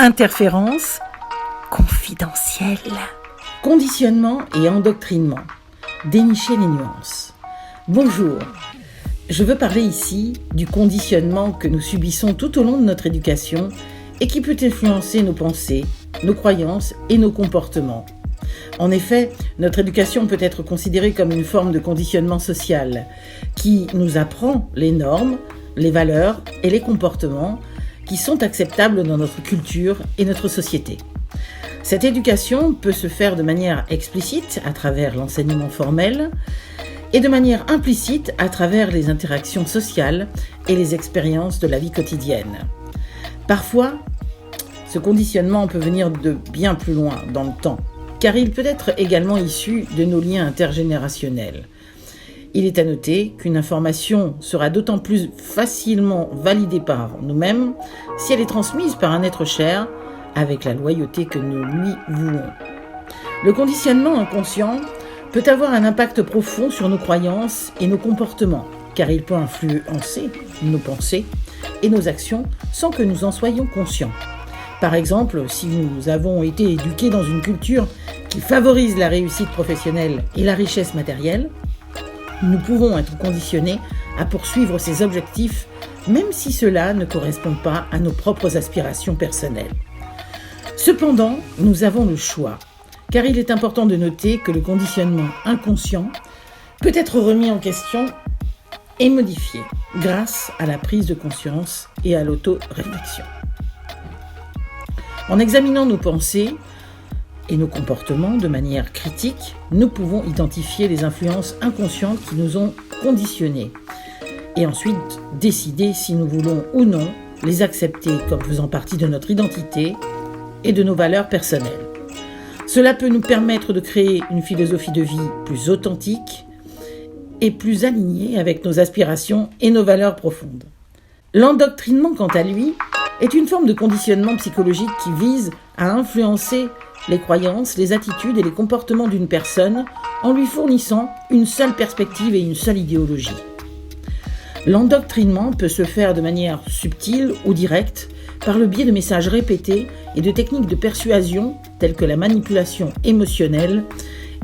Interférence confidentielle. Conditionnement et endoctrinement. Dénicher les nuances. Bonjour, je veux parler ici du conditionnement que nous subissons tout au long de notre éducation et qui peut influencer nos pensées, nos croyances et nos comportements. En effet, notre éducation peut être considérée comme une forme de conditionnement social qui nous apprend les normes, les valeurs et les comportements qui sont acceptables dans notre culture et notre société. Cette éducation peut se faire de manière explicite à travers l'enseignement formel et de manière implicite à travers les interactions sociales et les expériences de la vie quotidienne. Parfois, ce conditionnement peut venir de bien plus loin dans le temps, car il peut être également issu de nos liens intergénérationnels. Il est à noter qu'une information sera d'autant plus facilement validée par nous-mêmes si elle est transmise par un être cher avec la loyauté que nous lui vouons. Le conditionnement inconscient peut avoir un impact profond sur nos croyances et nos comportements, car il peut influencer nos pensées et nos actions sans que nous en soyons conscients. Par exemple, si nous avons été éduqués dans une culture qui favorise la réussite professionnelle et la richesse matérielle, nous pouvons être conditionnés à poursuivre ces objectifs, même si cela ne correspond pas à nos propres aspirations personnelles. Cependant, nous avons le choix, car il est important de noter que le conditionnement inconscient peut être remis en question et modifié grâce à la prise de conscience et à l'auto-réflexion. En examinant nos pensées et nos comportements de manière critique, nous pouvons identifier les influences inconscientes qui nous ont conditionnés et ensuite décider si nous voulons ou non les accepter comme faisant partie de notre identité et de nos valeurs personnelles. Cela peut nous permettre de créer une philosophie de vie plus authentique et plus alignée avec nos aspirations et nos valeurs profondes. L'endoctrinement, quant à lui, est une forme de conditionnement psychologique qui vise à influencer les croyances, les attitudes et les comportements d'une personne en lui fournissant une seule perspective et une seule idéologie. L'endoctrinement peut se faire de manière subtile ou directe par le biais de messages répétés et de techniques de persuasion telles que la manipulation émotionnelle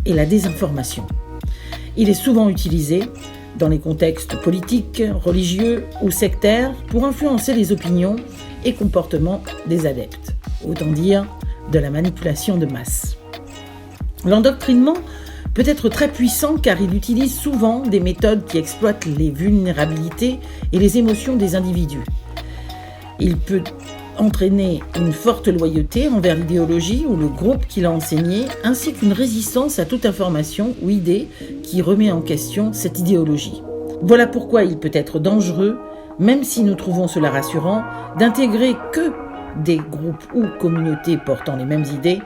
et la désinformation. Il est souvent utilisé dans les contextes politiques, religieux ou sectaires pour influencer les opinions et comportements des adeptes, autant dire de la manipulation de masse. L'endoctrinement peut être très puissant car il utilise souvent des méthodes qui exploitent les vulnérabilités et les émotions des individus. Il peut entraîner une forte loyauté envers l'idéologie ou le groupe qui l'a enseigné, ainsi qu'une résistance à toute information ou idée qui remet en question cette idéologie. Voilà pourquoi il peut être dangereux, même si nous trouvons cela rassurant, d'intégrer que des groupes ou communautés portant les mêmes idées,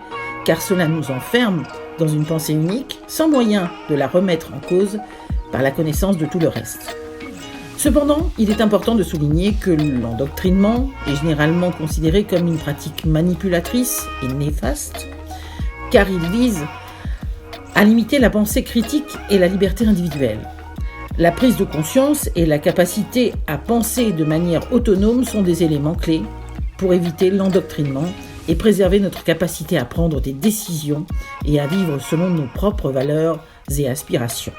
car cela nous enferme dans une pensée unique, sans moyen de la remettre en cause par la connaissance de tout le reste. Cependant, il est important de souligner que l'endoctrinement est généralement considéré comme une pratique manipulatrice et néfaste, car il vise à limiter la pensée critique et la liberté individuelle. La prise de conscience et la capacité à penser de manière autonome sont des éléments clés pour éviter l'endoctrinement et préserver notre capacité à prendre des décisions et à vivre selon nos propres valeurs et aspirations.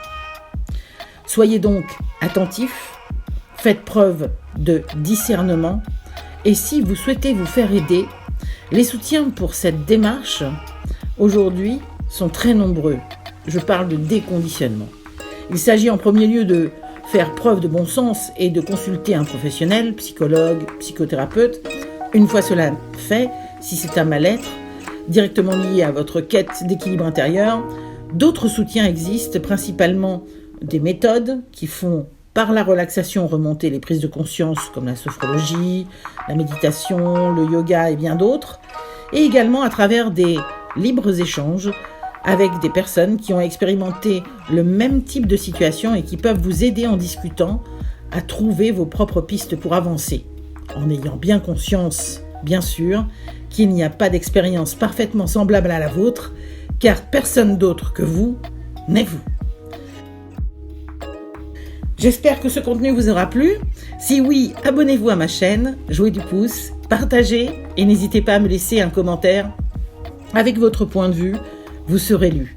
Soyez donc attentifs, faites preuve de discernement et si vous souhaitez vous faire aider, les soutiens pour cette démarche aujourd'hui sont très nombreux. Je parle de déconditionnement. Il s'agit en premier lieu de faire preuve de bon sens et de consulter un professionnel, psychologue, psychothérapeute. Une fois cela fait, si c'est un mal-être directement lié à votre quête d'équilibre intérieur, d'autres soutiens existent, principalement des méthodes qui font par la relaxation remonter les prises de conscience comme la sophrologie, la méditation, le yoga et bien d'autres, et également à travers des libres échanges avec des personnes qui ont expérimenté le même type de situation et qui peuvent vous aider en discutant à trouver vos propres pistes pour avancer, en ayant bien conscience, bien sûr, qu'il n'y a pas d'expérience parfaitement semblable à la vôtre, car personne d'autre que vous n'est vous. J'espère que ce contenu vous aura plu. Si oui, abonnez-vous à ma chaîne, jouez du pouce, partagez et n'hésitez pas à me laisser un commentaire avec votre point de vue, vous serez lu.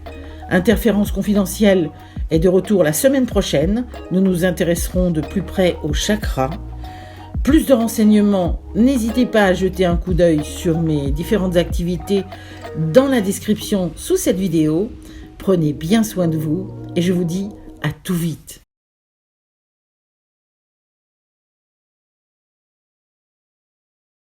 Interférence confidentielle est de retour la semaine prochaine. Nous nous intéresserons de plus près aux chakras. Plus de renseignements, n'hésitez pas à jeter un coup d'œil sur mes différentes activités dans la description sous cette vidéo. Prenez bien soin de vous et je vous dis à tout vite.